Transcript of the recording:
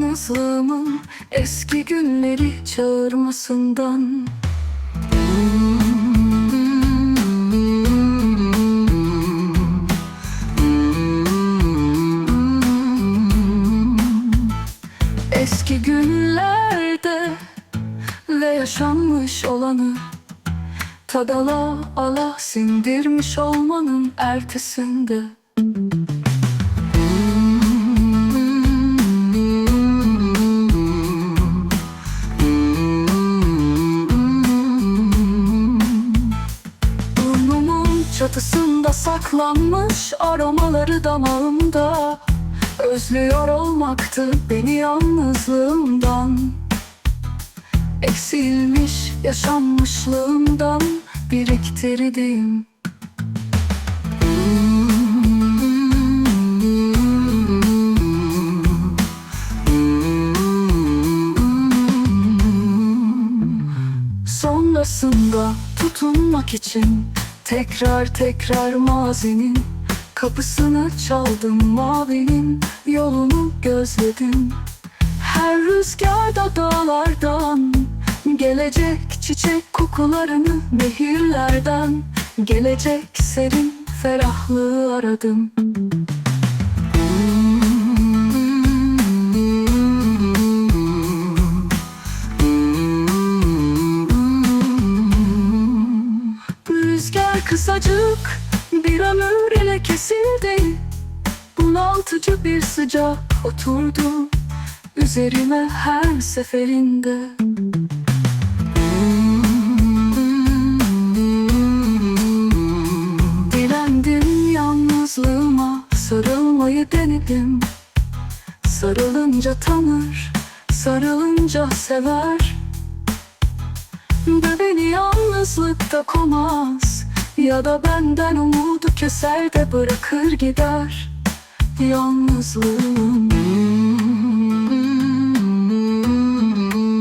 yalnızlığımın eski günleri çağırmasından. Eski günlerde ve yaşanmış olanı tadala ala sindirmiş olmanın ertesinde. Burnumun çatısında saklanmış aromaları damağımda. Özlüyor olmaktı beni yalnızlığımdan. Eksilmiş yaşanmışlığımdan biriktirdim. Sonrasında tutunmak için tekrar mazinin kapısını çaldım, mavinin yolunu gözledim. Her rüzgarda dağlardan gelecek çiçek kokularını, nehirlerden gelecek serin ferahlığı aradım. Rüzgar kısacık bir ömür ile kesildi. Bunaltıcı bir sıcak oturdu üzerime her seferinde. Direndim yalnızlığıma, sarılmayı denedim. Sarılınca tanır, sarılınca sever. Beni yalnızlıkta komaz, ya da benden umudu keser de bırakır gider. Yalnızlığım